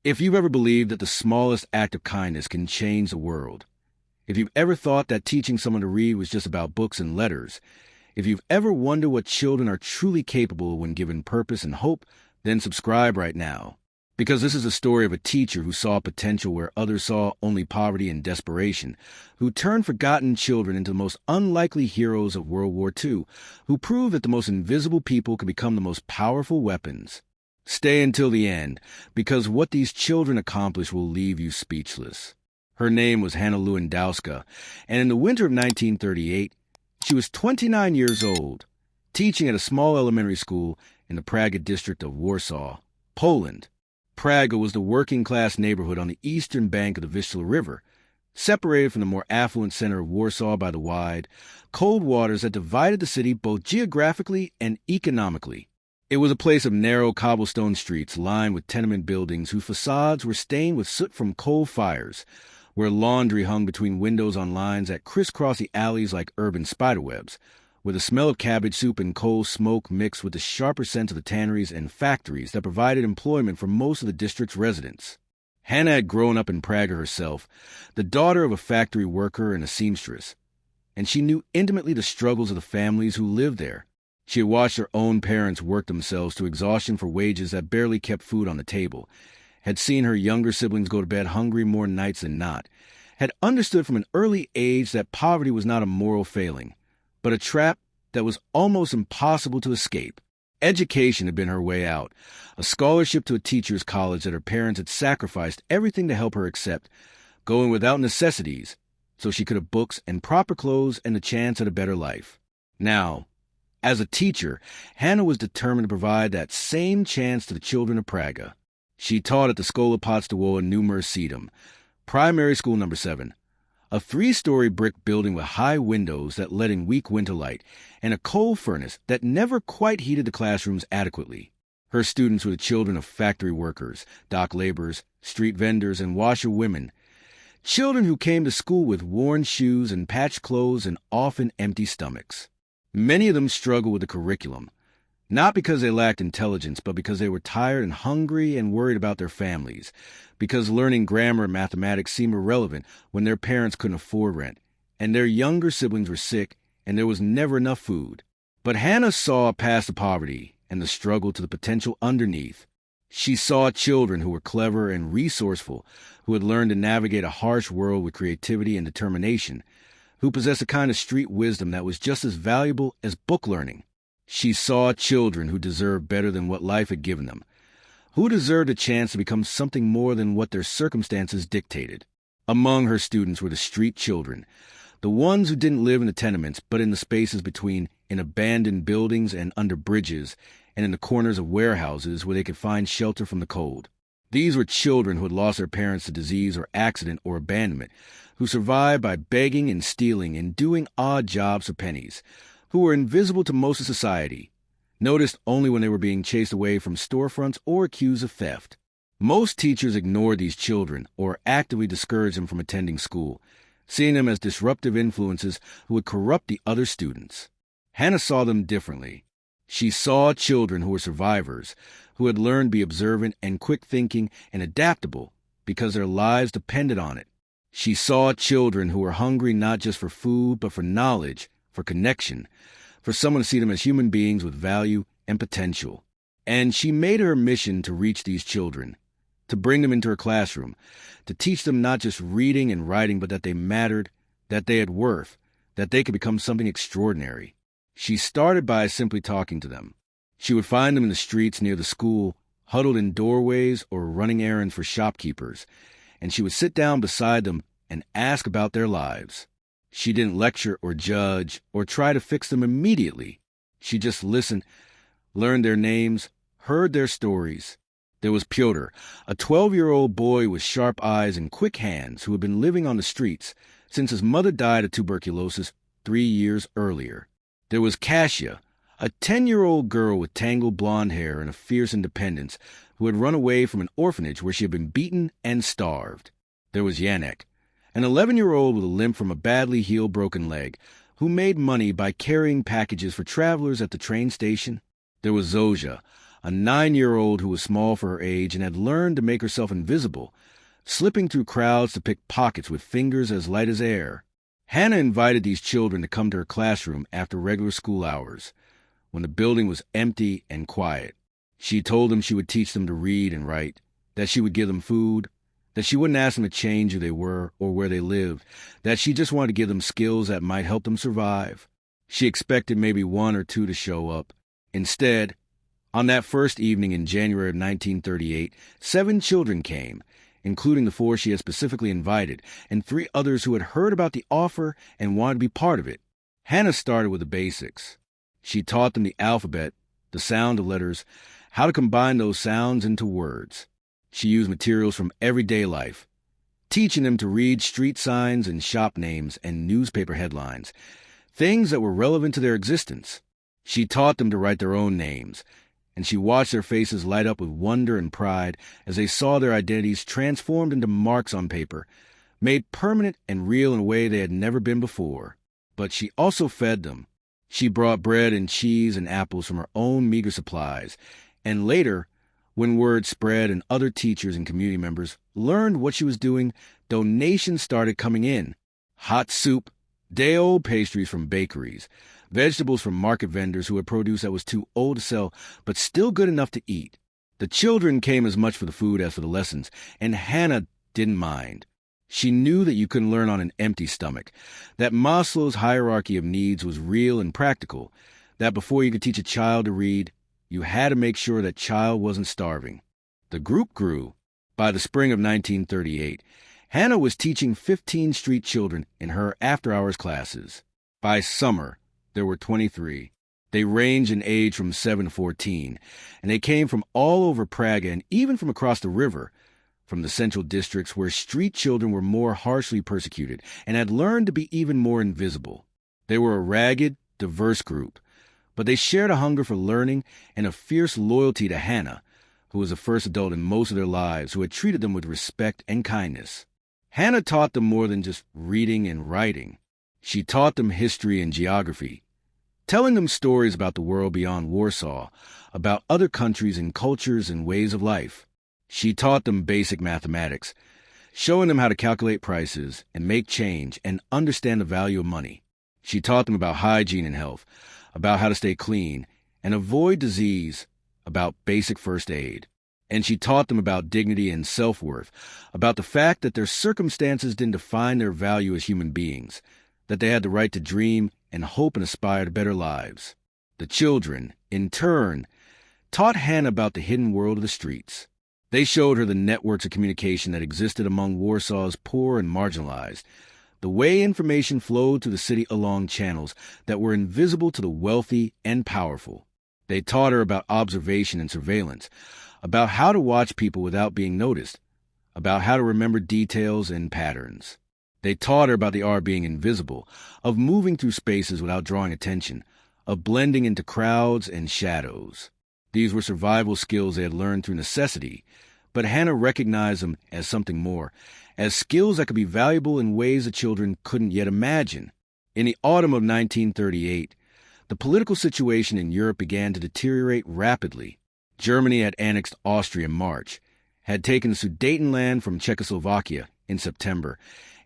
If you've ever believed that the smallest act of kindness can change the world, if you've ever thought that teaching someone to read was just about books and letters, if you've ever wondered what children are truly capable when given purpose and hope, then subscribe right now. Because this is a story of a teacher who saw potential where others saw only poverty and desperation, who turned forgotten children into the most unlikely heroes of World War II, who proved that the most invisible people can become the most powerful weapons. Stay until the end, because what these children accomplished will leave you speechless. Her name was Hanna Lewandowska, and in the winter of 1938, she was 29 years old, teaching at a small elementary school in the Praga district of Warsaw, Poland. Praga was the working-class neighborhood on the eastern bank of the Vistula River, separated from the more affluent center of Warsaw by the wide, cold waters that divided the city both geographically and economically. It was a place of narrow cobblestone streets lined with tenement buildings whose facades were stained with soot from coal fires, where laundry hung between windows on lines that crisscrossed the alleys like urban spiderwebs, where the smell of cabbage soup and coal smoke mixed with the sharper scent of the tanneries and factories that provided employment for most of the district's residents. Hanna had grown up in Praga herself, the daughter of a factory worker and a seamstress, and she knew intimately the struggles of the families who lived there. She had watched her own parents work themselves to exhaustion for wages that barely kept food on the table, had seen her younger siblings go to bed hungry more nights than not, had understood from an early age that poverty was not a moral failing, but a trap that was almost impossible to escape. Education had been her way out, a scholarship to a teacher's college that her parents had sacrificed everything to help her accept, going without necessities so she could have books and proper clothes and the chance at a better life. Now, as a teacher, Hanna was determined to provide that same chance to the children of Praga. She taught at the Szkoła Podstawowa Numer 7, primary school number 7, a 3-story brick building with high windows that let in weak winter light, and a coal furnace that never quite heated the classrooms adequately. Her students were the children of factory workers, dock laborers, street vendors, and washerwomen, children who came to school with worn shoes and patched clothes and often empty stomachs. Many of them struggled with the curriculum, not because they lacked intelligence, but because they were tired and hungry and worried about their families, because learning grammar and mathematics seemed irrelevant when their parents couldn't afford rent, and their younger siblings were sick, and there was never enough food. But Hanna saw past the poverty and the struggle to the potential underneath. She saw children who were clever and resourceful, who had learned to navigate a harsh world with creativity and determination, who possessed a kind of street wisdom that was just as valuable as book learning. She saw children who deserved better than what life had given them, who deserved a chance to become something more than what their circumstances dictated. Among her students were the street children, the ones who didn't live in the tenements but in the spaces between, in abandoned buildings and under bridges, and in the corners of warehouses where they could find shelter from the cold. These were children who had lost their parents to disease or accident or abandonment, who survived by begging and stealing and doing odd jobs for pennies, who were invisible to most of society, noticed only when they were being chased away from storefronts or accused of theft. Most teachers ignored these children or actively discouraged them from attending school, seeing them as disruptive influences who would corrupt the other students. Hanna saw them differently. She saw children who were survivors, who had learned to be observant and quick-thinking and adaptable because their lives depended on it. She saw children who were hungry not just for food, but for knowledge, for connection, for someone to see them as human beings with value and potential. And she made her mission to reach these children, to bring them into her classroom, to teach them not just reading and writing, but that they mattered, that they had worth, that they could become something extraordinary. She started by simply talking to them. She would find them in the streets near the school, huddled in doorways or running errands for shopkeepers, and she would sit down beside them and ask about their lives. She didn't lecture or judge or try to fix them immediately. She just listened, learned their names, heard their stories. There was Pyotr, a 12-year-old boy with sharp eyes and quick hands who had been living on the streets since his mother died of tuberculosis 3 years earlier. There was Kasia, a 10-year-old girl with tangled blonde hair and a fierce independence who had run away from an orphanage where she had been beaten and starved. There was Yanek, an 11-year-old with a limp from a badly healed broken leg, who made money by carrying packages for travelers at the train station. There was Zozia, a 9-year-old who was small for her age and had learned to make herself invisible, slipping through crowds to pick pockets with fingers as light as air. Hannah invited these children to come to her classroom after regular school hours, when the building was empty and quiet. She told them she would teach them to read and write, that she would give them food, that she wouldn't ask them to change who they were or where they lived, that she just wanted to give them skills that might help them survive. She expected maybe 1 or 2 to show up. Instead, on that first evening in January of 1938, 7 children came, including the 4 she had specifically invited, and 3 others who had heard about the offer and wanted to be part of it. Hannah started with the basics. She taught them the alphabet, the sound of letters, how to combine those sounds into words. She used materials from everyday life, teaching them to read street signs and shop names and newspaper headlines, things that were relevant to their existence. She taught them to write their own names, and she watched their faces light up with wonder and pride as they saw their identities transformed into marks on paper, made permanent and real in a way they had never been before. But she also fed them. She brought bread and cheese and apples from her own meager supplies, and later, when word spread and other teachers and community members learned what she was doing, donations started coming in. Hot soup, day-old pastries from bakeries, vegetables from market vendors who had produce that was too old to sell but still good enough to eat. The children came as much for the food as for the lessons, and Hannah didn't mind. She knew that you couldn't learn on an empty stomach, that Maslow's hierarchy of needs was real and practical, that before you could teach a child to read, you had to make sure that child wasn't starving. The group grew. By the spring of 1938, Hannah was teaching 15 street children in her after-hours classes. By summer, there were 23. They ranged in age from 7 to 14, and they came from all over Praga and even from across the river, from the central districts where street children were more harshly persecuted and had learned to be even more invisible. They were a ragged, diverse group, but they shared a hunger for learning and a fierce loyalty to Hannah, who was the first adult in most of their lives who had treated them with respect and kindness. Hannah taught them more than just reading and writing. She taught them history and geography, telling them stories about the world beyond Warsaw, about other countries and cultures and ways of life. She taught them basic mathematics, showing them how to calculate prices and make change and understand the value of money. She taught them about hygiene and health, about how to stay clean and avoid disease, about basic first aid. And she taught them about dignity and self-worth, about the fact that their circumstances didn't define their value as human beings, that they had the right to dream and hope and aspire to better lives. The children, in turn, taught Hannah about the hidden world of the streets. They showed her the networks of communication that existed among Warsaw's poor and marginalized, the way information flowed through the city along channels that were invisible to the wealthy and powerful. They taught her about observation and surveillance, about how to watch people without being noticed, about how to remember details and patterns. They taught her about the art of being invisible, of moving through spaces without drawing attention, of blending into crowds and shadows. These were survival skills they had learned through necessity, but Hannah recognized them as something more, as skills that could be valuable in ways the children couldn't yet imagine. In the autumn of 1938, the political situation in Europe began to deteriorate rapidly. Germany had annexed Austria in March, had taken the Sudetenland from Czechoslovakia in September,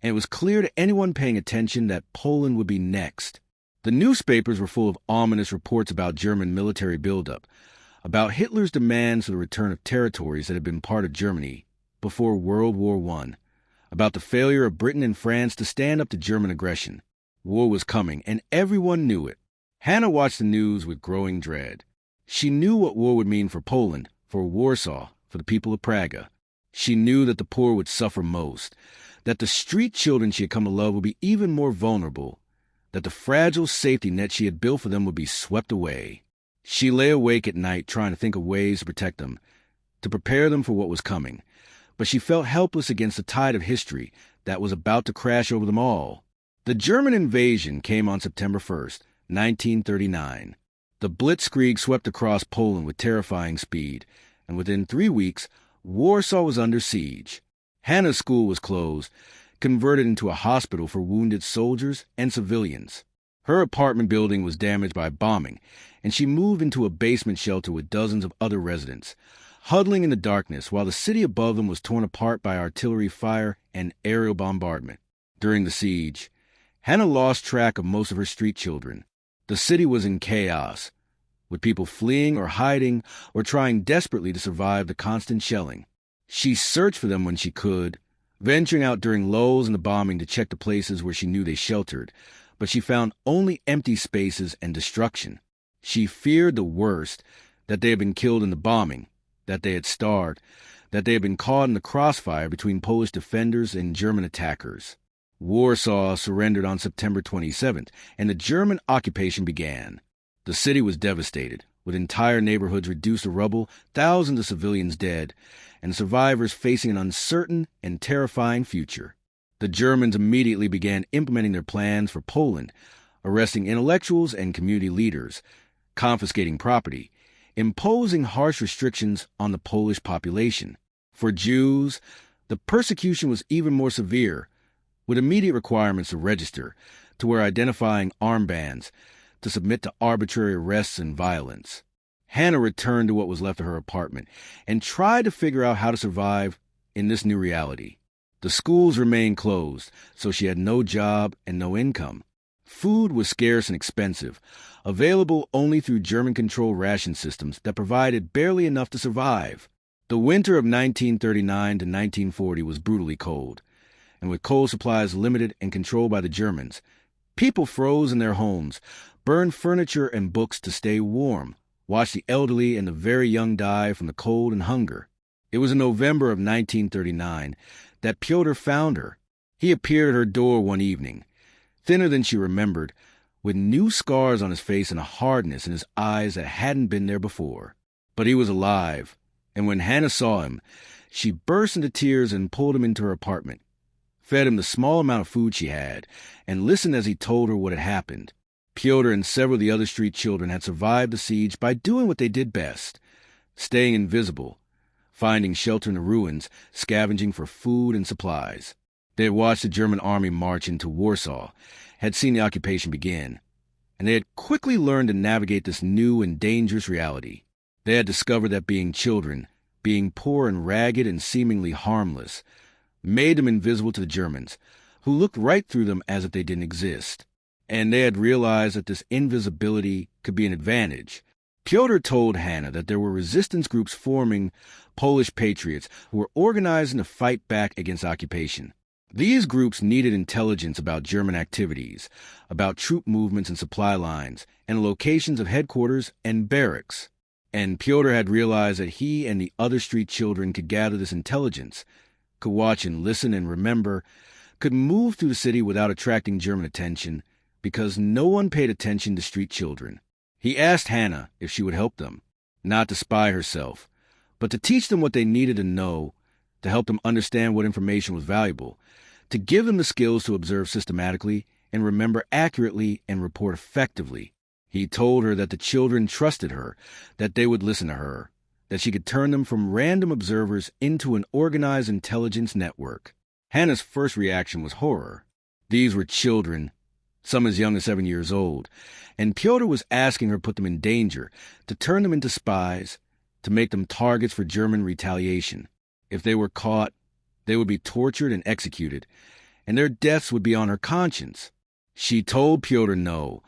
and it was clear to anyone paying attention that Poland would be next. The newspapers were full of ominous reports about German military buildup, about Hitler's demands for the return of territories that had been part of Germany before World War I, about the failure of Britain and France to stand up to German aggression. War was coming, and everyone knew it. Hannah watched the news with growing dread. She knew what war would mean for Poland, for Warsaw, for the people of Praga. She knew that the poor would suffer most, that the street children she had come to love would be even more vulnerable, that the fragile safety net she had built for them would be swept away. She lay awake at night trying to think of ways to protect them, to prepare them for what was coming, but she felt helpless against the tide of history that was about to crash over them all. The German invasion came on September 1st, 1939. The Blitzkrieg swept across Poland with terrifying speed, and within 3 weeks, Warsaw was under siege. Hannah's school was closed, converted into a hospital for wounded soldiers and civilians. Her apartment building was damaged by bombing, and she moved into a basement shelter with dozens of other residents, huddling in the darkness while the city above them was torn apart by artillery fire and aerial bombardment. During the siege, Hannah lost track of most of her street children. The city was in chaos, with people fleeing or hiding or trying desperately to survive the constant shelling. She searched for them when she could, venturing out during lulls in the bombing to check the places where she knew they sheltered, but she found only empty spaces and destruction. She feared the worst, that they had been killed in the bombing, that they had starved, that they had been caught in the crossfire between Polish defenders and German attackers. Warsaw surrendered on September 27th, and the German occupation began. The city was devastated, with entire neighborhoods reduced to rubble, thousands of civilians dead, and survivors facing an uncertain and terrifying future. The Germans immediately began implementing their plans for Poland, arresting intellectuals and community leaders, confiscating property, imposing harsh restrictions on the Polish population. For Jews, the persecution was even more severe, with immediate requirements to register, to wear identifying armbands, to submit to arbitrary arrests and violence. Hannah returned to what was left of her apartment and tried to figure out how to survive in this new reality. The schools remained closed, so she had no job and no income. Food was scarce and expensive, available only through German-controlled ration systems that provided barely enough to survive. The winter of 1939 to 1940 was brutally cold, and with coal supplies limited and controlled by the Germans, people froze in their homes, burned furniture and books to stay warm, watched the elderly and the very young die from the cold and hunger. It was in November of 1939 that Pyotr found her. He appeared at her door one evening, thinner than she remembered, with new scars on his face and a hardness in his eyes that hadn't been there before. But he was alive, and when Hannah saw him, she burst into tears and pulled him into her apartment, fed him the small amount of food she had, and listened as he told her what had happened. Pyotr and several of the other street children had survived the siege by doing what they did best, staying invisible, finding shelter in the ruins, scavenging for food and supplies. They had watched the German army march into Warsaw, had seen the occupation begin, and they had quickly learned to navigate this new and dangerous reality. They had discovered that being children, being poor and ragged and seemingly harmless, made them invisible to the Germans, who looked right through them as if they didn't exist. And they had realized that this invisibility could be an advantage. Pyotr told Hannah that there were resistance groups forming, Polish patriots who were organizing to fight back against occupation. These groups needed intelligence about German activities, about troop movements and supply lines, and locations of headquarters and barracks. And Pyotr had realized that he and the other street children could gather this intelligence, could watch and listen and remember, could move through the city without attracting German attention, because no one paid attention to street children. He asked Hannah if she would help them, not to spy herself, but to teach them what they needed to know, to help them understand what information was valuable, to give them the skills to observe systematically and remember accurately and report effectively. He told her that the children trusted her, that they would listen to her, that she could turn them from random observers into an organized intelligence network. Hannah's first reaction was horror. These were children, some as young as 7 years old, and Pyotr was asking her to put them in danger, to turn them into spies, to make them targets for German retaliation. If they were caught, they would be tortured and executed, and their deaths would be on her conscience. She told Pyotr no,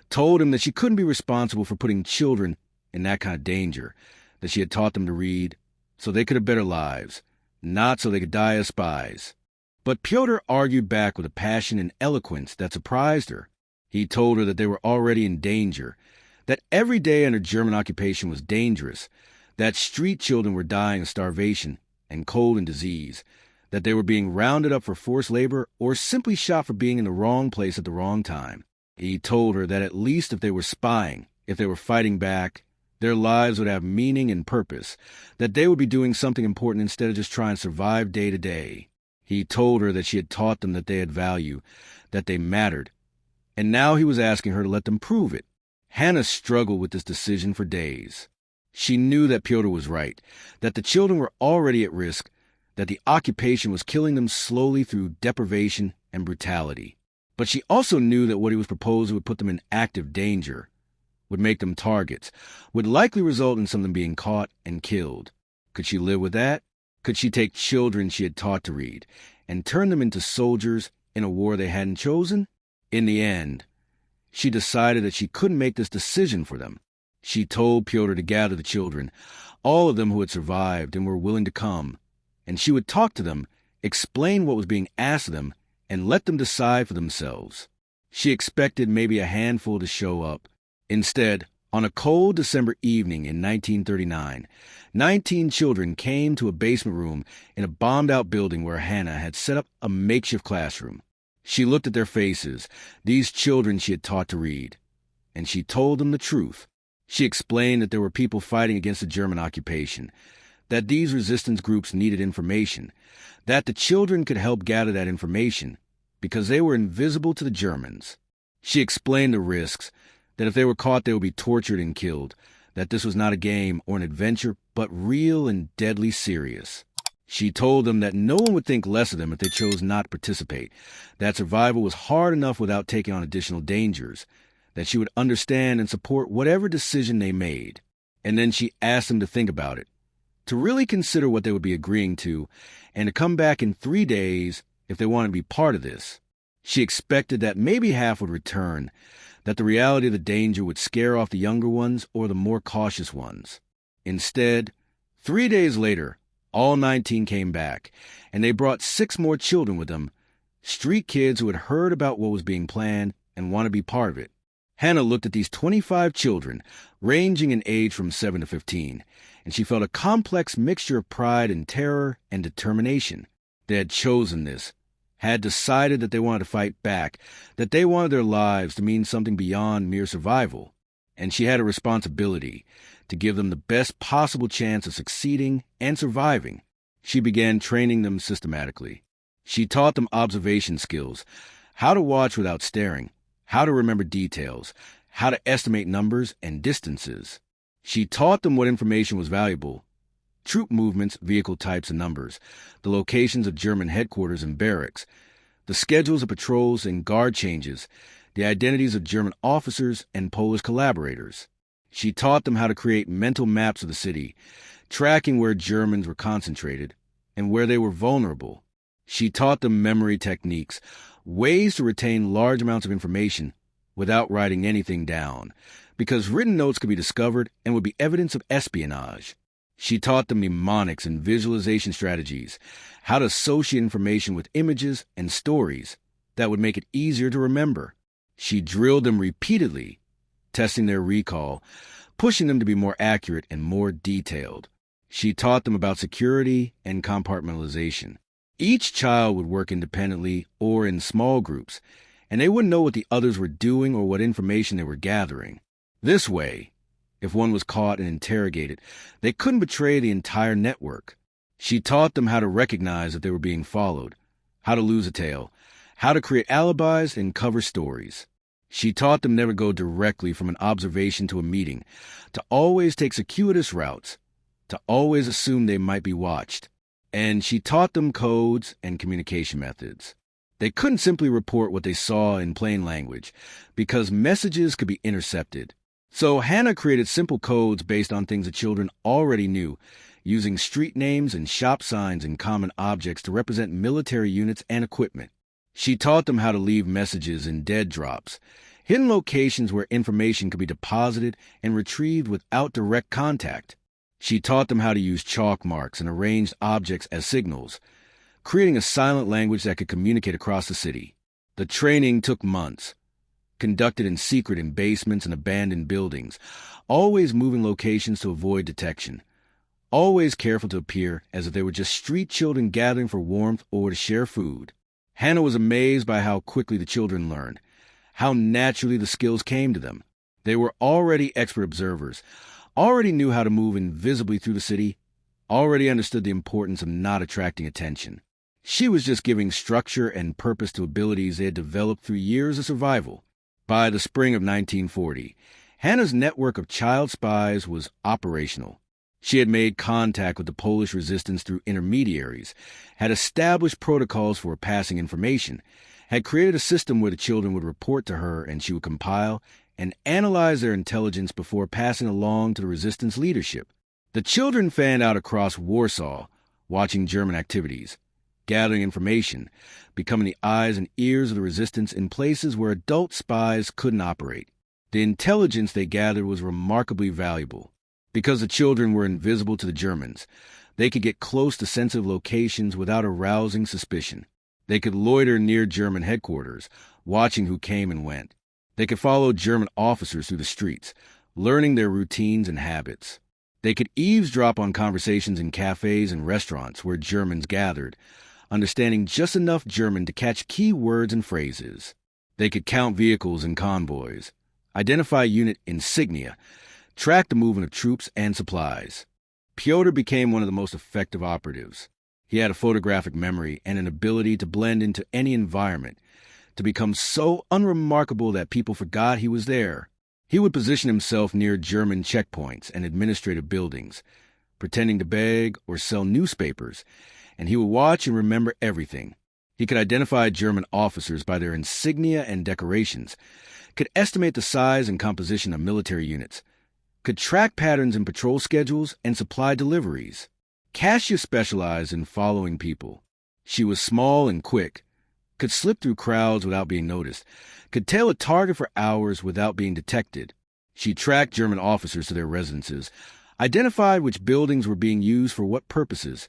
told him that she couldn't be responsible for putting children in that kind of danger, that she had taught them to read so they could have better lives, not so they could die as spies. But Pyotr argued back with a passion and eloquence that surprised her. He told her that they were already in danger, that every day under German occupation was dangerous, that street children were dying of starvation and cold and disease, that they were being rounded up for forced labor or simply shot for being in the wrong place at the wrong time. He told her that at least if they were spying, if they were fighting back, their lives would have meaning and purpose, that they would be doing something important instead of just trying to survive day to day. He told her that she had taught them that they had value, that they mattered, and now he was asking her to let them prove it. Hannah struggled with this decision for days. She knew that Pyotr was right, that the children were already at risk, that the occupation was killing them slowly through deprivation and brutality. But she also knew that what he was proposing would put them in active danger, would make them targets, would likely result in some of them being caught and killed. Could she live with that? Could she take children she had taught to read and turn them into soldiers in a war they hadn't chosen? In the end, she decided that she couldn't make this decision for them. She told Pyotr to gather the children, all of them who had survived and were willing to come, and she would talk to them, explain what was being asked of them, and let them decide for themselves. She expected maybe a handful to show up. Instead, on a cold December evening in 1939, 19 children came to a basement room in a bombed-out building where Hannah had set up a makeshift classroom. She looked at their faces, these children she had taught to read, and she told them the truth. She explained that there were people fighting against the German occupation, that these resistance groups needed information, that the children could help gather that information because they were invisible to the Germans. She explained the risks, that if they were caught they would be tortured and killed, that this was not a game or an adventure, but real and deadly serious. She told them that no one would think less of them if they chose not to participate, that survival was hard enough without taking on additional dangers, that she would understand and support whatever decision they made. And then she asked them to think about it, to really consider what they would be agreeing to, and to come back in 3 days if they wanted to be part of this. She expected that maybe half would return, that the reality of the danger would scare off the younger ones or the more cautious ones. Instead, 3 days later, all 19 came back, and they brought 6 more children with them, street kids who had heard about what was being planned and wanted to be part of it. Hannah looked at these 25 children, ranging in age from 7 to 15, and she felt a complex mixture of pride and terror and determination. They had chosen this, had decided that they wanted to fight back, that they wanted their lives to mean something beyond mere survival, and she had a responsibility to give them the best possible chance of succeeding and surviving. She began training them systematically. She taught them observation skills, how to watch without staring, how to remember details, how to estimate numbers and distances. She taught them what information was valuable: troop movements, vehicle types and numbers, the locations of German headquarters and barracks, the schedules of patrols and guard changes, the identities of German officers and Polish collaborators. She taught them how to create mental maps of the city, tracking where Germans were concentrated and where they were vulnerable. She taught them memory techniques, ways to retain large amounts of information without writing anything down, because written notes could be discovered and would be evidence of espionage. She taught them mnemonics and visualization strategies, how to associate information with images and stories that would make it easier to remember. She drilled them repeatedly, testing their recall, pushing them to be more accurate and more detailed. She taught them about security and compartmentalization. Each child would work independently or in small groups, and they wouldn't know what the others were doing or what information they were gathering. This way, if one was caught and interrogated, they couldn't betray the entire network. She taught them how to recognize that they were being followed, how to lose a tail, how to create alibis and cover stories. She taught them never go directly from an observation to a meeting, to always take circuitous routes, to always assume they might be watched. And she taught them codes and communication methods. They couldn't simply report what they saw in plain language, because messages could be intercepted. So Hannah created simple codes based on things the children already knew, using street names and shop signs and common objects to represent military units and equipment. She taught them how to leave messages in dead drops, hidden locations where information could be deposited and retrieved without direct contact. She taught them how to use chalk marks and arranged objects as signals, creating a silent language that could communicate across the city. The training took months, conducted in secret in basements and abandoned buildings, always moving locations to avoid detection, always careful to appear as if they were just street children gathering for warmth or to share food. Hannah was amazed by how quickly the children learned, how naturally the skills came to them. They were already expert observers, already knew how to move invisibly through the city, already understood the importance of not attracting attention. She was just giving structure and purpose to abilities they had developed through years of survival. By the spring of 1940, Hannah's network of child spies was operational. She had made contact with the Polish resistance through intermediaries, had established protocols for passing information, had created a system where the children would report to her and she would compile and analyze their intelligence before passing along to the resistance leadership. The children fanned out across Warsaw, watching German activities, gathering information, becoming the eyes and ears of the resistance in places where adult spies couldn't operate. The intelligence they gathered was remarkably valuable. Because the children were invisible to the Germans, they could get close to sensitive locations without arousing suspicion. They could loiter near German headquarters, watching who came and went. They could follow German officers through the streets, learning their routines and habits. They could eavesdrop on conversations in cafes and restaurants where Germans gathered, understanding just enough German to catch key words and phrases. They could count vehicles and convoys, identify unit insignia, track the movement of troops and supplies. Pyotr became one of the most effective operatives. He had a photographic memory and an ability to blend into any environment, to become so unremarkable that people forgot he was there. He would position himself near German checkpoints and administrative buildings, pretending to beg or sell newspapers, and he would watch and remember everything. He could identify German officers by their insignia and decorations, could estimate the size and composition of military units, could track patterns in patrol schedules and supply deliveries. Kasia specialized in following people. She was small and quick, could slip through crowds without being noticed, could tail a target for hours without being detected. She tracked German officers to their residences, identified which buildings were being used for what purposes,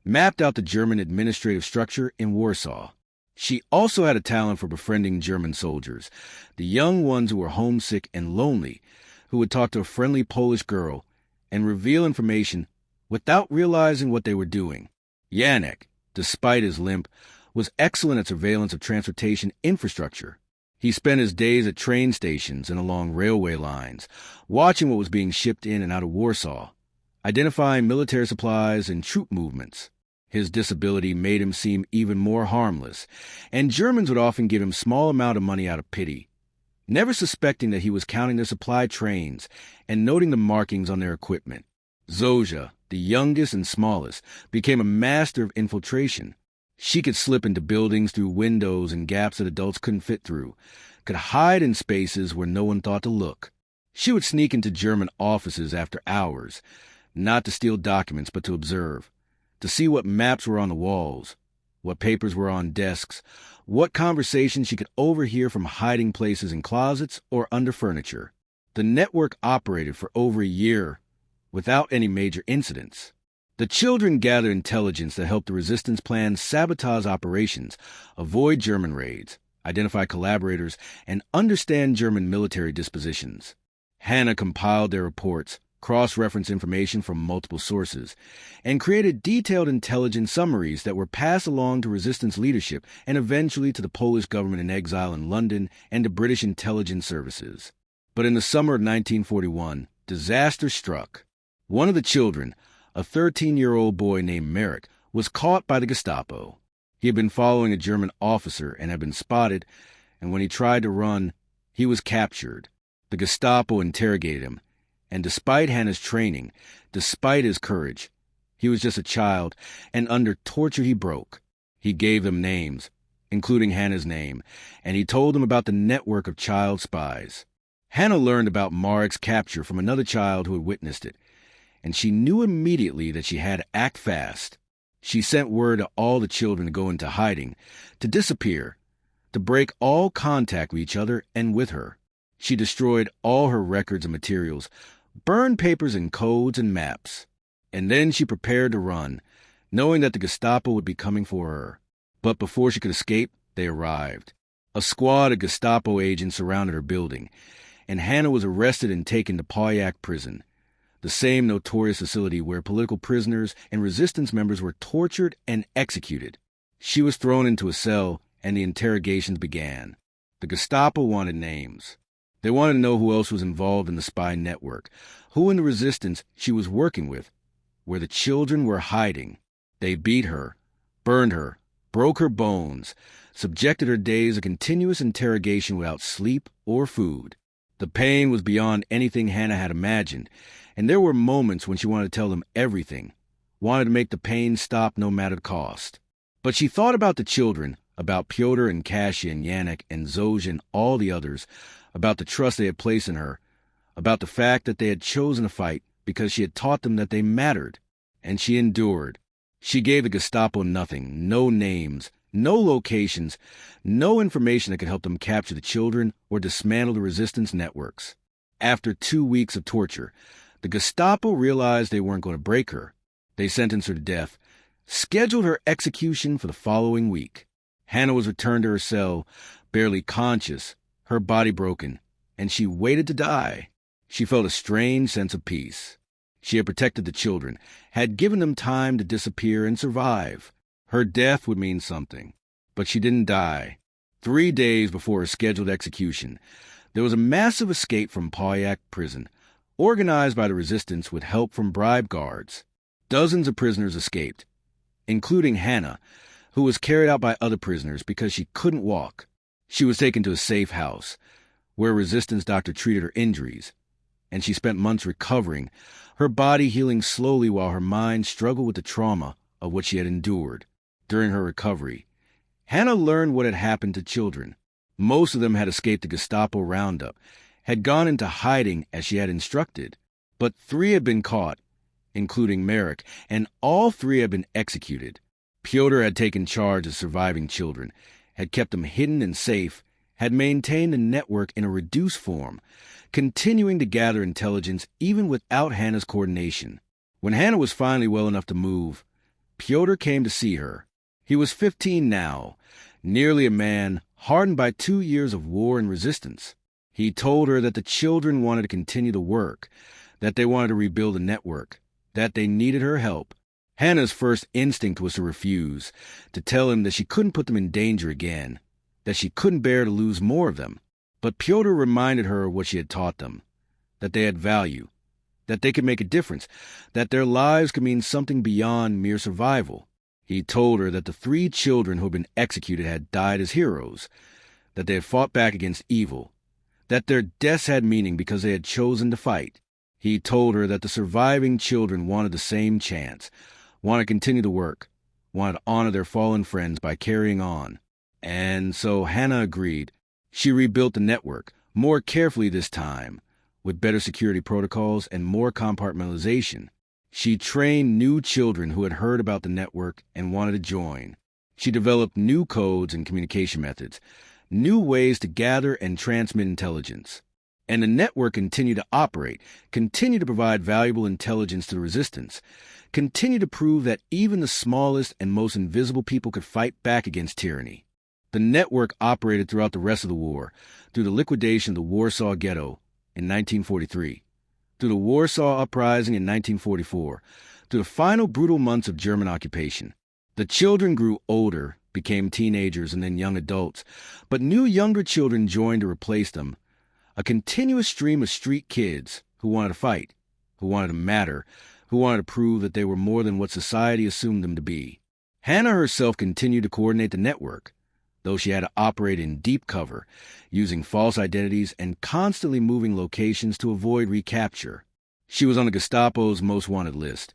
mapped out the German administrative structure in Warsaw. She also had a talent for befriending German soldiers, the young ones who were homesick and lonely, who would talk to a friendly Polish girl and reveal information without realizing what they were doing. Janek, despite his limp, was excellent at surveillance of transportation infrastructure. He spent his days at train stations and along railway lines, watching what was being shipped in and out of Warsaw, identifying military supplies and troop movements. His disability made him seem even more harmless, and Germans would often give him small amount of money out of pity, never suspecting that he was counting their supply trains and noting the markings on their equipment. Zozia, the youngest and smallest, became a master of infiltration. She could slip into buildings through windows and gaps that adults couldn't fit through, could hide in spaces where no one thought to look. She would sneak into German offices after hours, not to steal documents but to observe, to see what maps were on the walls, what papers were on desks, what conversations she could overhear from hiding places in closets or under furniture. The network operated for over a year without any major incidents. The children gathered intelligence that helped the resistance plan sabotage operations, avoid German raids, identify collaborators, and understand German military dispositions. Hannah compiled their reports, cross-referenced information from multiple sources, and created detailed intelligence summaries that were passed along to resistance leadership and eventually to the Polish government in exile in London and to British intelligence services. But in the summer of 1941, disaster struck. One of the children, a 13-year-old boy named Marek, was caught by the Gestapo. He had been following a German officer and had been spotted, and when he tried to run, he was captured. The Gestapo interrogated him, and despite Hannah's training, despite his courage, he was just a child, and under torture he broke. He gave them names, including Hannah's name, and he told them about the network of child spies. Hannah learned about Marek's capture from another child who had witnessed it, and she knew immediately that she had to act fast. She sent word to all the children to go into hiding, to disappear, to break all contact with each other and with her. She destroyed all her records and materials, burned papers and codes and maps, and then she prepared to run, knowing that the Gestapo would be coming for her. But before she could escape, they arrived. A squad of Gestapo agents surrounded her building, and Hannah was arrested and taken to Pauiak prison, the same notorious facility where political prisoners and resistance members were tortured and executed. She was thrown into a cell, and the interrogations began. The Gestapo wanted names. They wanted to know who else was involved in the spy network, who in the resistance she was working with, where the children were hiding. They beat her, burned her, broke her bones, subjected her days of continuous interrogation without sleep or food. The pain was beyond anything Hannah had imagined, and there were moments when she wanted to tell them everything, wanted to make the pain stop no matter the cost. But she thought about the children, about Pyotr and Kasia and Yannick and Zoj and all the others, about the trust they had placed in her, about the fact that they had chosen to fight because she had taught them that they mattered. And she endured. She gave the Gestapo nothing, no names, no locations, no information that could help them capture the children or dismantle the resistance networks. After 2 weeks of torture, the Gestapo realized they weren't going to break her. They sentenced her to death, scheduled her execution for the following week. Hannah was returned to her cell, barely conscious, her body broken, and she waited to die. She felt a strange sense of peace. She had protected the children, had given them time to disappear and survive. Her death would mean something, but she didn't die. 3 days before her scheduled execution, there was a massive escape from Pauillac prison, organized by the resistance with help from bribe guards. Dozens of prisoners escaped, including Hannah, who was carried out by other prisoners because she couldn't walk. She was taken to a safe house, where a resistance doctor treated her injuries, and she spent months recovering, her body healing slowly while her mind struggled with the trauma of what she had endured. During her recovery, Hannah learned what had happened to children. Most of them had escaped the Gestapo roundup, had gone into hiding as she had instructed, but 3 had been caught, including Merrick, and all 3 had been executed. Pyotr had taken charge of surviving children, had kept them hidden and safe, had maintained the network in a reduced form, continuing to gather intelligence even without Hannah's coordination. When Hannah was finally well enough to move, Pyotr came to see her. He was 15 now, nearly a man, hardened by 2 years of war and resistance. He told her that the children wanted to continue the work, that they wanted to rebuild the network, that they needed her help. Hannah's first instinct was to refuse, to tell him that she couldn't put them in danger again, that she couldn't bear to lose more of them. But Pyotr reminded her of what she had taught them, that they had value, that they could make a difference, that their lives could mean something beyond mere survival. He told her that the 3 children who had been executed had died as heroes, that they had fought back against evil, that their deaths had meaning because they had chosen to fight. He told her that the surviving children wanted the same chance, wanted to continue the work, wanted to honor their fallen friends by carrying on. And so Hannah agreed. She rebuilt the network, more carefully this time, with better security protocols and more compartmentalization. She trained new children who had heard about the network and wanted to join. She developed new codes and communication methods, new ways to gather and transmit intelligence. And the network continued to operate, continued to provide valuable intelligence to the resistance, continued to prove that even the smallest and most invisible people could fight back against tyranny. The network operated throughout the rest of the war, through the liquidation of the Warsaw Ghetto in 1943, through the Warsaw Uprising in 1944, through the final brutal months of German occupation. The children grew older, became teenagers and then young adults, but new younger children joined to replace them. A continuous stream of street kids who wanted to fight, who wanted to matter, who wanted to prove that they were more than what society assumed them to be. Hannah herself continued to coordinate the network, though she had to operate in deep cover, using false identities and constantly moving locations to avoid recapture. She was on the Gestapo's most wanted list,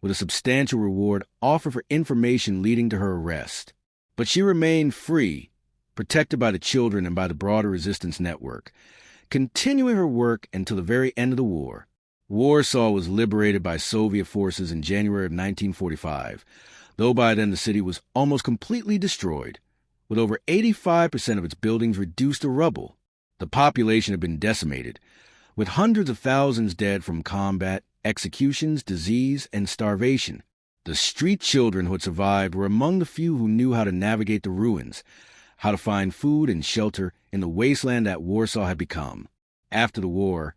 with a substantial reward offered for information leading to her arrest. But she remained free, protected by the children and by the broader resistance network, continuing her work until the very end of the war. Warsaw was liberated by Soviet forces in January of 1945, though by then the city was almost completely destroyed, with over 85% of its buildings reduced to rubble. The population had been decimated, with hundreds of thousands dead from combat, executions, disease, and starvation. The street children who had survived were among the few who knew how to navigate the ruins, how to find food and shelter in the wasteland that Warsaw had become. After the war,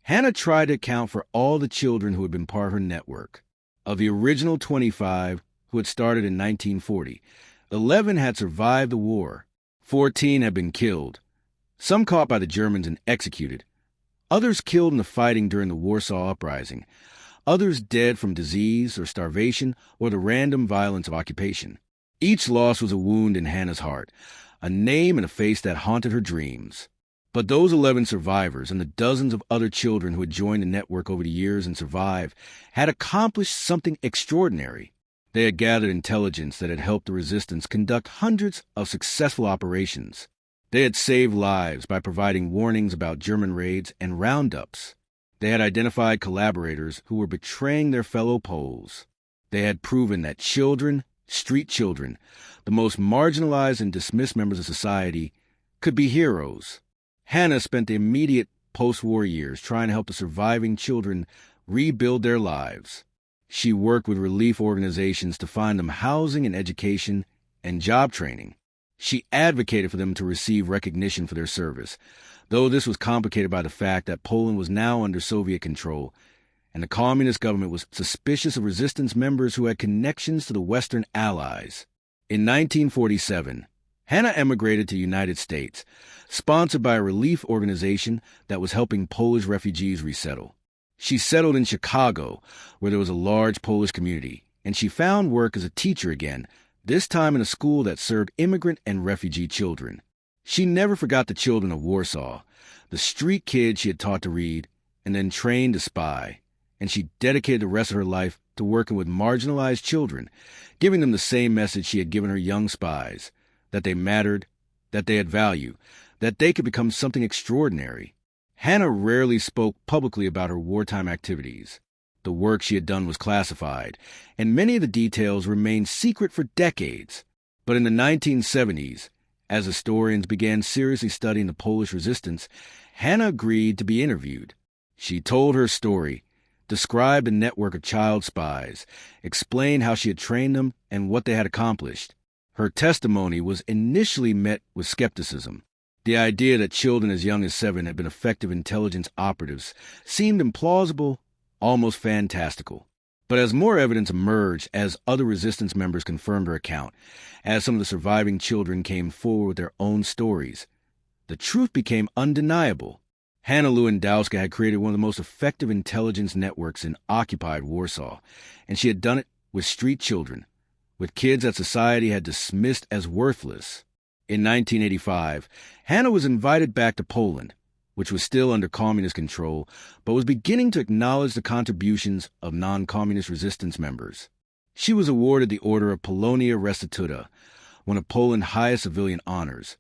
Hannah tried to account for all the children who had been part of her network. Of the original 25 who had started in 1940, 11 had survived the war. 14 had been killed, some caught by the Germans and executed, others killed in the fighting during the Warsaw Uprising, others dead from disease or starvation or the random violence of occupation. Each loss was a wound in Hannah's heart, a name and a face that haunted her dreams. But those 11 survivors and the dozens of other children who had joined the network over the years and survived had accomplished something extraordinary. They had gathered intelligence that had helped the resistance conduct hundreds of successful operations. They had saved lives by providing warnings about German raids and roundups. They had identified collaborators who were betraying their fellow Poles. They had proven that children, street children, the most marginalized and dismissed members of society, could be heroes. Hannah spent the immediate post-war years trying to help the surviving children rebuild their lives. She worked with relief organizations to find them housing and education and job training. She advocated for them to receive recognition for their service, though this was complicated by the fact that Poland was now under Soviet control, and the communist government was suspicious of resistance members who had connections to the Western Allies. In 1947, Hannah emigrated to the United States, sponsored by a relief organization that was helping Polish refugees resettle. She settled in Chicago, where there was a large Polish community, and she found work as a teacher again, this time in a school that served immigrant and refugee children. She never forgot the children of Warsaw, the street kids she had taught to read and then trained to spy, and she dedicated the rest of her life to working with marginalized children, giving them the same message she had given her young spies, that they mattered, that they had value, that they could become something extraordinary. Hannah rarely spoke publicly about her wartime activities. The work she had done was classified, and many of the details remained secret for decades. But in the 1970s, as historians began seriously studying the Polish resistance, Hannah agreed to be interviewed. She told her story, described a network of child spies, explained how she had trained them and what they had accomplished. Her testimony was initially met with skepticism. The idea that children as young as 7 had been effective intelligence operatives seemed implausible, almost fantastical. But as more evidence emerged, as other resistance members confirmed her account, as some of the surviving children came forward with their own stories, the truth became undeniable. Hannah Lewandowska had created one of the most effective intelligence networks in occupied Warsaw, and she had done it with street children, with kids that society had dismissed as worthless. In 1985, Hannah was invited back to Poland, which was still under communist control, but was beginning to acknowledge the contributions of non-communist resistance members. She was awarded the Order of Polonia Restytuta, one of Poland's highest civilian honors,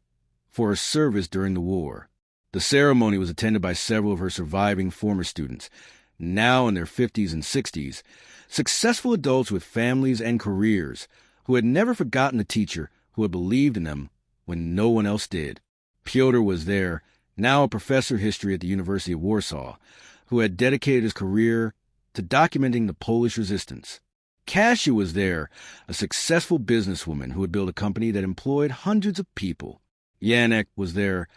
for her service during the war. The ceremony was attended by several of her surviving former students, now in their 50s and 60s, successful adults with families and careers who had never forgotten the teacher who had believed in them when no one else did. Piotr was there, now a professor of history at the University of Warsaw, who had dedicated his career to documenting the Polish resistance. Kasia was there, a successful businesswoman who had built a company that employed hundreds of people. Janek was there,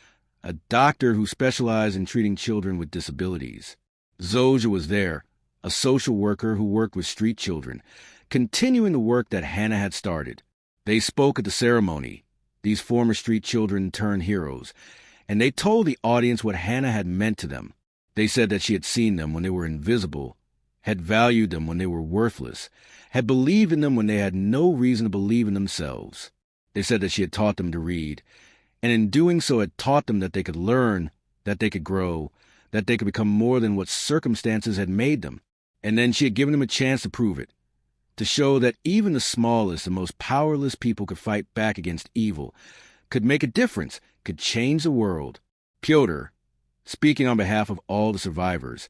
a doctor who specialized in treating children with disabilities. Zozia was there, a social worker who worked with street children, continuing the work that Hannah had started. They spoke at the ceremony. These former street children turned heroes, and they told the audience what Hannah had meant to them. They said that she had seen them when they were invisible, had valued them when they were worthless, had believed in them when they had no reason to believe in themselves. They said that she had taught them to read, and in doing so had taught them that they could learn, that they could grow, that they could become more than what circumstances had made them. And then she had given them a chance to prove it, to show that even the smallest and most powerless people could fight back against evil, could make a difference, could change the world. Piotr, speaking on behalf of all the survivors,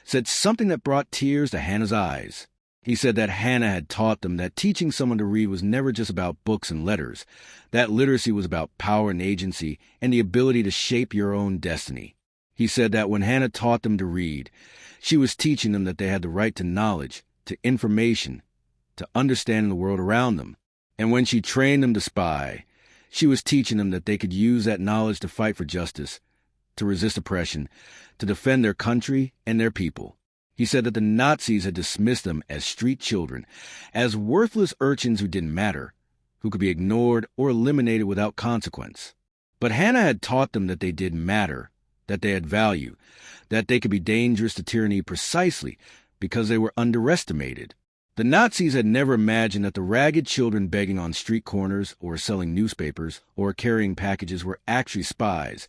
said something that brought tears to Hannah's eyes. He said that Hannah had taught them that teaching someone to read was never just about books and letters, that literacy was about power and agency and the ability to shape your own destiny. He said that when Hannah taught them to read, she was teaching them that they had the right to knowledge, to information, to understanding the world around them. And when she trained them to spy, she was teaching them that they could use that knowledge to fight for justice, to resist oppression, to defend their country and their people. He said that the Nazis had dismissed them as street children, as worthless urchins who didn't matter, who could be ignored or eliminated without consequence. But Hannah had taught them that they did matter, that they had value, that they could be dangerous to tyranny precisely because they were underestimated. The Nazis had never imagined that the ragged children begging on street corners or selling newspapers or carrying packages were actually spies,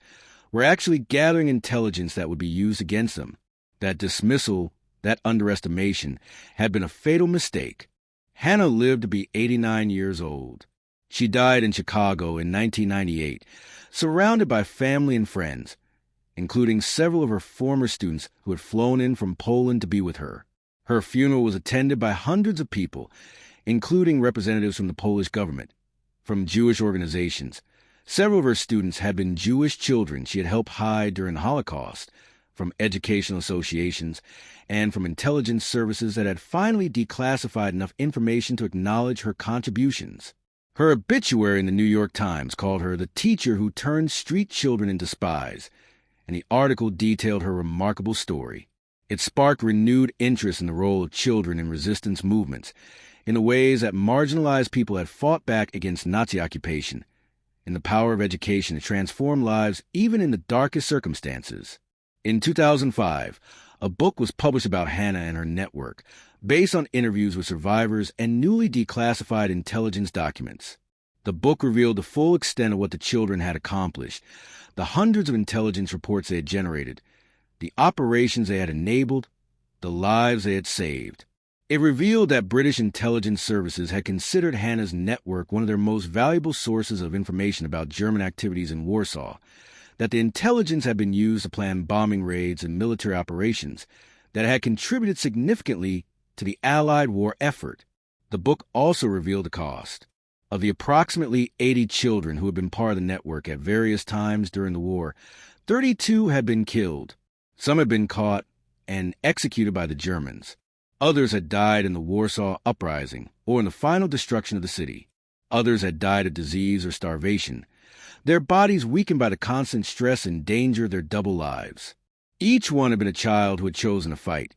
were actually gathering intelligence that would be used against them. That dismissal, that underestimation, had been a fatal mistake. Hannah lived to be 89 years old. She died in Chicago in 1998, surrounded by family and friends, including several of her former students who had flown in from Poland to be with her. Her funeral was attended by hundreds of people, including representatives from the Polish government, from Jewish organizations. Several of her students had been Jewish children she had helped hide during the Holocaust, from educational associations, and from intelligence services that had finally declassified enough information to acknowledge her contributions. Her obituary in the New York Times called her the teacher who turned street children into spies, and the article detailed her remarkable story. It sparked renewed interest in the role of children in resistance movements, in the ways that marginalized people had fought back against Nazi occupation, in the power of education to transform lives even in the darkest circumstances. In 2005, a book was published about Hannah and her network, based on interviews with survivors and newly declassified intelligence documents. The book revealed the full extent of what the children had accomplished, the hundreds of intelligence reports they had generated, the operations they had enabled, the lives they had saved. It revealed that British intelligence services had considered Hannah's network one of their most valuable sources of information about German activities in Warsaw, that the intelligence had been used to plan bombing raids and military operations that had contributed significantly to the Allied war effort. The book also revealed the cost. Of the approximately 80 children who had been part of the network at various times during the war, 32 had been killed. Some had been caught and executed by the Germans. Others had died in the Warsaw Uprising or in the final destruction of the city. Others had died of disease or starvation, their bodies weakened by the constant stress and danger of their double lives. Each one had been a child who had chosen to fight,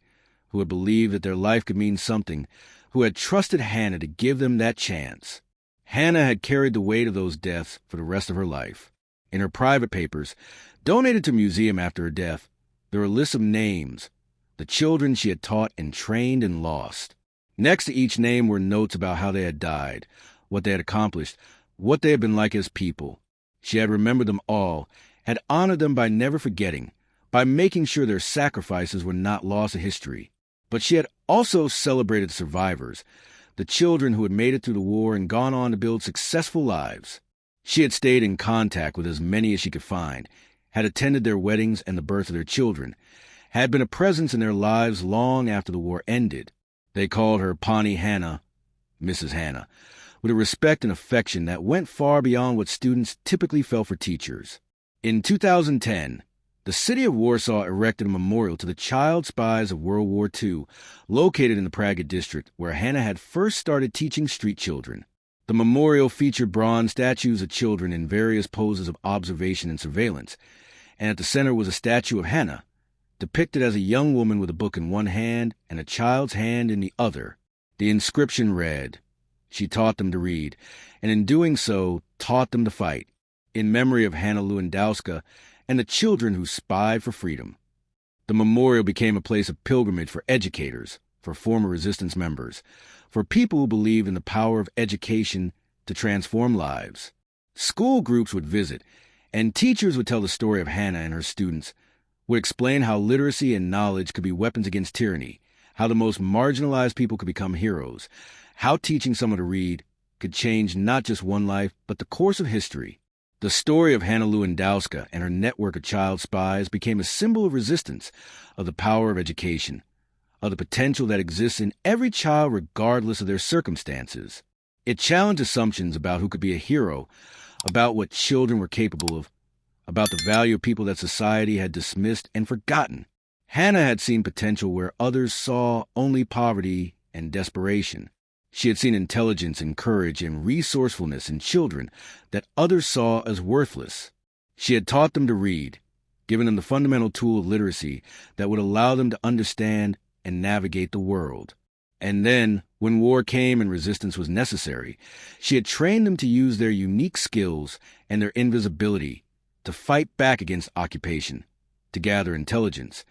who had believed that their life could mean something, who had trusted Hannah to give them that chance. Hannah had carried the weight of those deaths for the rest of her life. In her private papers, donated to a museum after her death, there were lists of names, the children she had taught and trained and lost. Next to each name were notes about how they had died, what they had accomplished, what they had been like as people. She had remembered them all, had honored them by never forgetting, by making sure their sacrifices were not lost to history. But she had also celebrated the survivors, the children who had made it through the war and gone on to build successful lives. She had stayed in contact with as many as she could find, had attended their weddings and the birth of their children, had been a presence in their lives long after the war ended. They called her Pani Hannah, Mrs. Hannah, with a respect and affection that went far beyond what students typically felt for teachers. In 2010, the city of Warsaw erected a memorial to the child spies of World War II, located in the Praga district, where Hannah had first started teaching street children. The memorial featured bronze statues of children in various poses of observation and surveillance, and at the center was a statue of Hannah, depicted as a young woman with a book in one hand and a child's hand in the other. The inscription read, "She taught them to read, and in doing so, taught them to fight, in memory of Hannah Lewandowska and the children who spied for freedom." The memorial became a place of pilgrimage for educators, for former resistance members, for people who believed in the power of education to transform lives. School groups would visit, and teachers would tell the story of Hannah and her students, would explain how literacy and knowledge could be weapons against tyranny, how the most marginalized people could become heroes, how teaching someone to read could change not just one life, but the course of history. The story of Hannah Lewandowska and her network of child spies became a symbol of resistance, of the power of education, of the potential that exists in every child regardless of their circumstances. It challenged assumptions about who could be a hero, about what children were capable of, about the value of people that society had dismissed and forgotten. Hannah had seen potential where others saw only poverty and desperation. She had seen intelligence and courage and resourcefulness in children that others saw as worthless. She had taught them to read, given them the fundamental tool of literacy that would allow them to understand and navigate the world. And then, when war came and resistance was necessary, she had trained them to use their unique skills and their invisibility to fight back against occupation, to gather intelligence,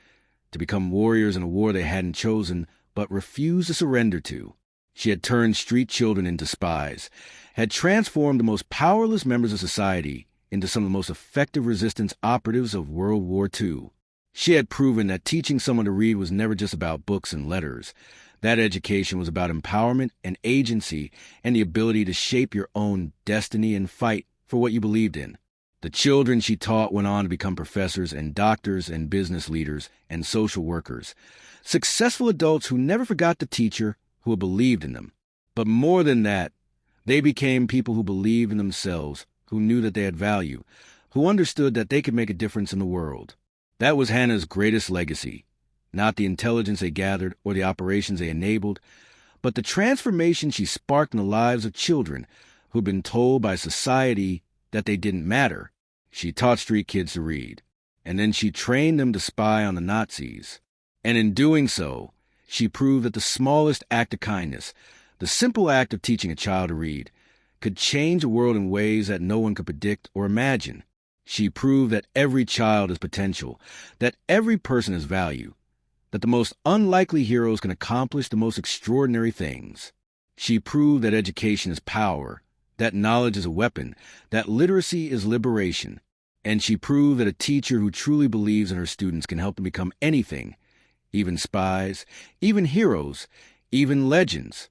to become warriors in a war they hadn't chosen but refused to surrender to. She had turned street children into spies, had transformed the most powerless members of society into some of the most effective resistance operatives of World War II. She had proven that teaching someone to read was never just about books and letters. That education was about empowerment and agency and the ability to shape your own destiny and fight for what you believed in. The children she taught went on to become professors and doctors and business leaders and social workers, successful adults who never forgot the teacher who had believed in them. But more than that, they became people who believed in themselves, who knew that they had value, who understood that they could make a difference in the world. That was Hannah's greatest legacy, not the intelligence they gathered or the operations they enabled, but the transformation she sparked in the lives of children who'd been told by society that they didn't matter. She taught street kids to read, and then she trained them to spy on the Nazis. And in doing so, she proved that the smallest act of kindness, the simple act of teaching a child to read, could change the world in ways that no one could predict or imagine. She proved that every child has potential, that every person has value, that the most unlikely heroes can accomplish the most extraordinary things. She proved that education is power, that knowledge is a weapon, that literacy is liberation. And she proved that a teacher who truly believes in her students can help them become anything, even spies, even heroes, even legends.